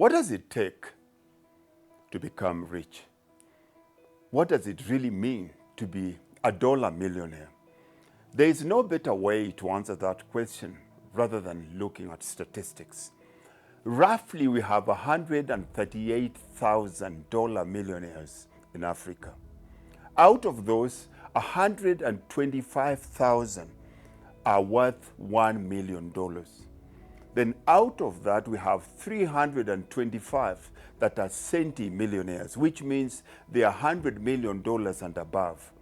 What does it take to become rich? What does it really mean to be a dollar millionaire? There is no better way to answer that question rather than looking at statistics. Roughly, we have 138,000 dollar millionaires in Africa. Out of those, 125,000 are worth $1 million. Then out of that, we have 325 that are centimillionaires, which means they are $100 million and above.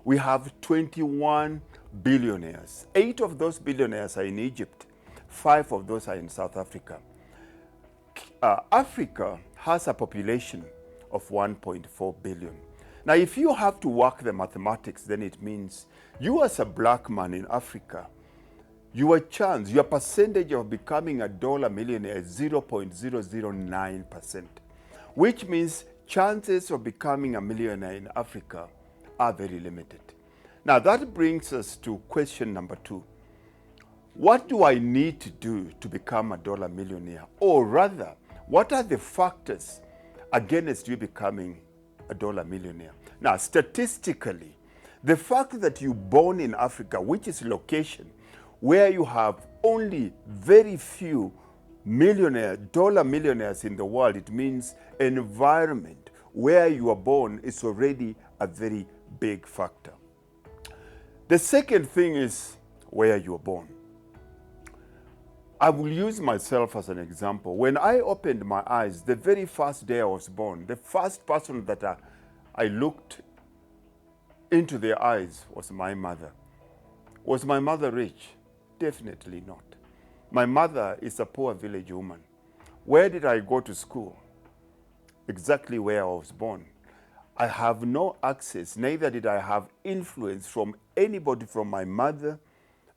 We have 21 billionaires. 8 of those billionaires are in Egypt. 5 of those are in South Africa. Africa has a population of 1.4 billion. Now, if you have to work the mathematics, then it means you as a black man in Africa, your chance, your percentage of becoming a dollar millionaire is 0.009%, which means chances of becoming a millionaire in Africa are very limited. Now, that brings us to question number 2. What do I need to do to become a dollar millionaire? Or rather, what are the factors against you becoming a dollar millionaire? Now, statistically, the fact that you're born in Africa, which is location, where you have only very few dollar millionaires in the world, it means environment where you are born is already a very big factor. The second thing is where you are born. I will use myself as an example. When I opened my eyes, the very first day I was born, the first person that I looked into their eyes was my mother. Was my mother rich? Definitely not. My mother is a poor village woman. Where did I go to school? Exactly where I was born. I have no access, neither did I have influence from anybody from my mother,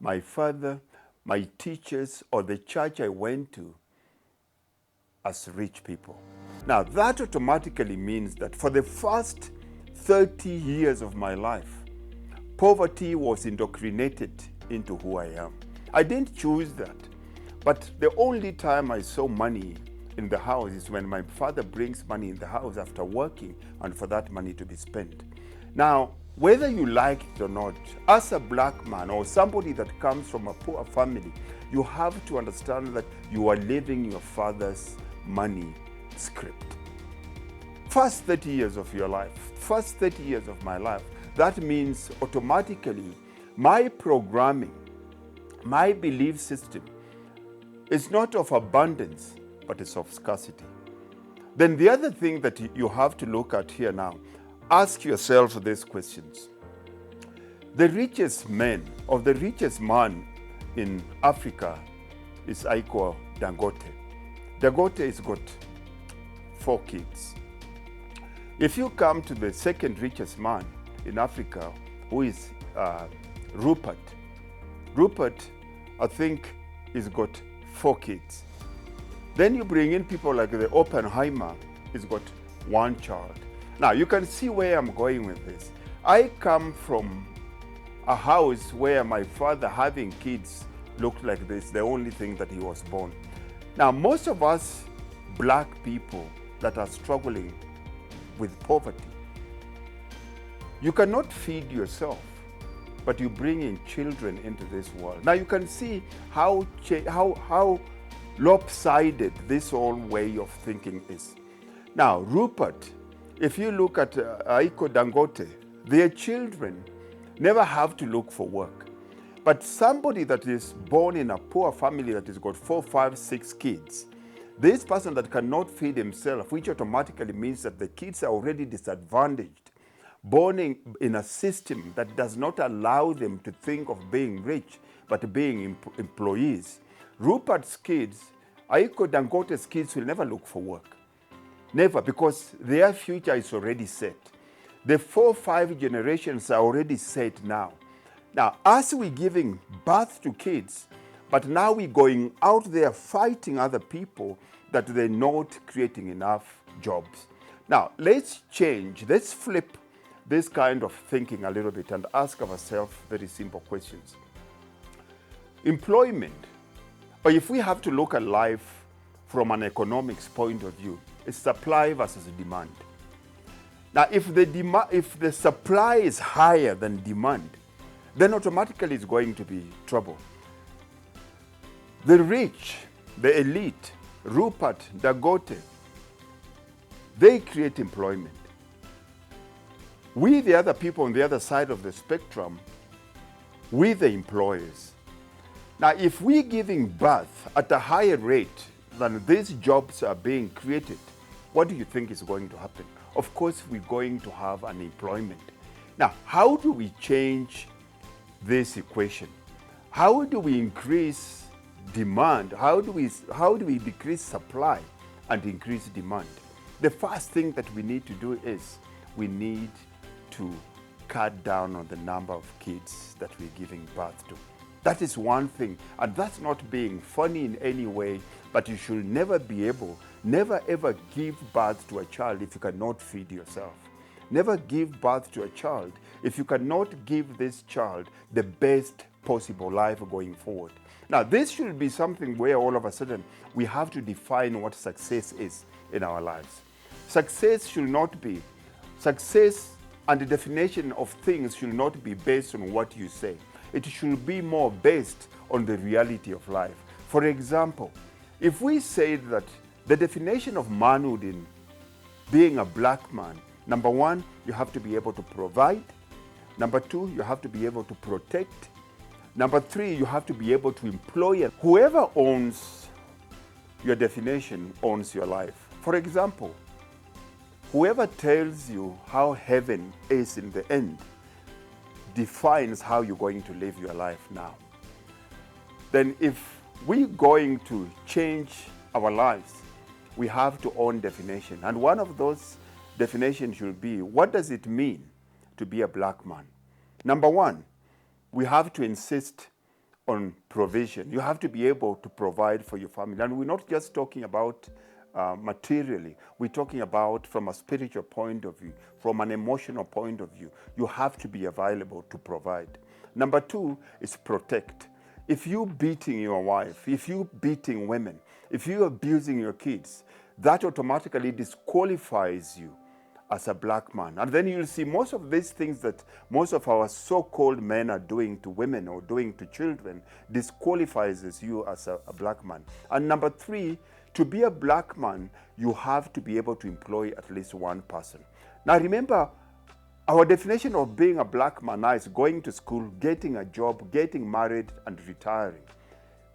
my father, my teachers, or the church I went to as rich people. Now, that automatically means that for the first 30 years of my life, poverty was indoctrinated into who I am. I didn't choose that, but the only time I saw money in the house is when my father brings money in the house after working and for that money to be spent. Now, whether you like it or not, as a black man or somebody that comes from a poor family, you have to understand that you are living your father's money script. First 30 years of your life, first 30 years of my life, that means automatically my programming, my belief system is not of abundance, but it's of scarcity. Then the other thing that you have to look at here now, ask yourself these questions. The richest man or the richest man in Africa is Aliko Dangote. Dangote has got 4 kids. If you come to the second richest man in Africa, who is Rupert, I think, he's got 4 kids. Then you bring in people like the Oppenheimer, he's got 1 child. Now, you can see where I'm going with this. I come from a house where my father having kids looked like this, the only thing that he was born. Now, most of us black people that are struggling with poverty, you cannot feed yourself, but you bring in children into this world. Now, you can see how lopsided this whole way of thinking is. Now, Rupert, if you look at Aliko Dangote, their children never have to look for work. But somebody that is born in a poor family that has got 4, 5, 6 kids, this person that cannot feed himself, which automatically means that the kids are already disadvantaged, born in a system that does not allow them to think of being rich, but being employees. Rupert's kids, Aliko Dangote's kids will never look for work. Never, because their future is already set. The 4, 5 generations are already set now. Now, as we're giving birth to kids, but now we're going out there fighting other people that they're not creating enough jobs. Now, let's change, let's flip this kind of thinking a little bit and ask ourselves very simple questions. Employment, or if we have to look at life from an economics point of view is supply versus demand. Now, if the supply is higher than demand, then automatically it's going to be trouble. The rich, the elite, Rupert, Dangote, they create employment. We, the other people on the other side of the spectrum, we the employers. Now, if we're giving birth at a higher rate than these jobs are being created, what do you think is going to happen? Of course, we're going to have unemployment. Now, how do we change this equation? How do we increase demand? How do we decrease supply and increase demand? The first thing that we need to do is we need to cut down on the number of kids that we're giving birth to. That is one thing, and that's not being funny in any way, but you should never ever give birth to a child if you cannot feed yourself. Never give birth to a child if you cannot give this child the best possible life going forward. Now, this should be something where all of a sudden we have to define what success is in our lives. Success and the definition of things should not be based on what you say. It should be more based on the reality of life. For example, if we say that the definition of manhood in being a black man, number one, you have to be able to provide. Number two, you have to be able to protect. Number three, you have to be able to employ. Whoever owns your definition owns your life. For example, whoever tells you how heaven is in the end defines how you're going to live your life now. Then if we're going to change our lives, we have to own definition. And one of those definitions should be, what does it mean to be a black man? Number one, we have to insist on provision. You have to be able to provide for your family. And we're not just talking about materially. We're talking about from a spiritual point of view, from an emotional point of view. You have to be available to provide. Number two is protect. If you're beating your wife, if you're beating women, if you're abusing your kids, that automatically disqualifies you as a black man. And then you'll see most of these things that most of our so-called men are doing to women or doing to children disqualifies you as a black man. And number three, to be a black man, you have to be able to employ at least one person. Now remember, our definition of being a black man now is going to school, getting a job, getting married, and retiring.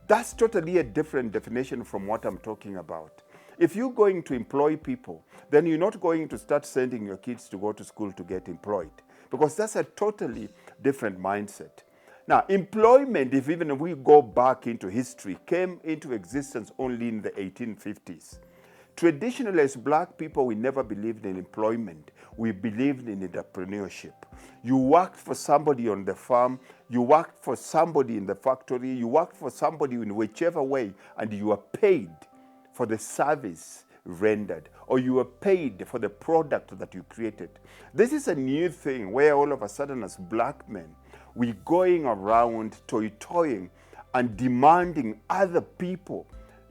That's totally a different definition from what I'm talking about. If you're going to employ people, then you're not going to start sending your kids to go to school to get employed, because that's a totally different mindset. Now, employment, if we go back into history, came into existence only in the 1850s. Traditionally, as black people, we never believed in employment. We believed in entrepreneurship. You worked for somebody on the farm, you worked for somebody in the factory, you worked for somebody in whichever way, and you were paid for the service rendered, or you were paid for the product that you created. This is a new thing where all of a sudden as black men, we're going around toying and demanding other people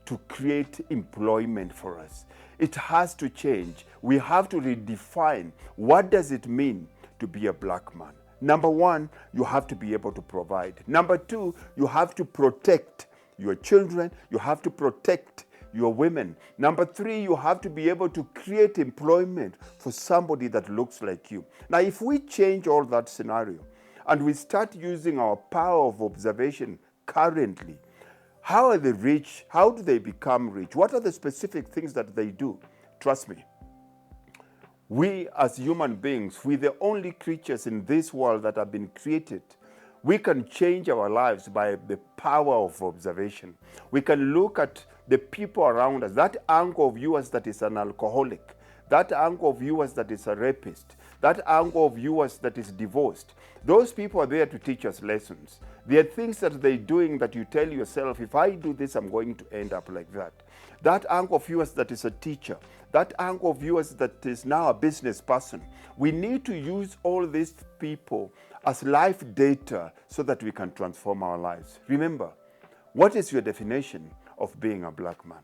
to create employment for us. It has to change. We have to redefine what does it mean to be a black man. Number one, you have to be able to provide. Number two, you have to protect your children. You have to protect your women. Number three, you have to be able to create employment for somebody that looks like you. Now, if we change all that scenario and we start using our power of observation currently, how are the rich? How do they become rich? What are the specific things that they do? Trust me, we as human beings, we're the only creatures in this world that have been created. We can change our lives by the power of observation. We can look at the people around us, that uncle of yours that is an alcoholic, that uncle of yours that is a rapist, that uncle of yours that is divorced. Those people are there to teach us lessons. There are things that they're doing that you tell yourself, if I do this, I'm going to end up like that. That uncle of yours that is a teacher, that uncle of yours that is now a business person. We need to use all these people as life data so that we can transform our lives. Remember, what is your definition of being a black man?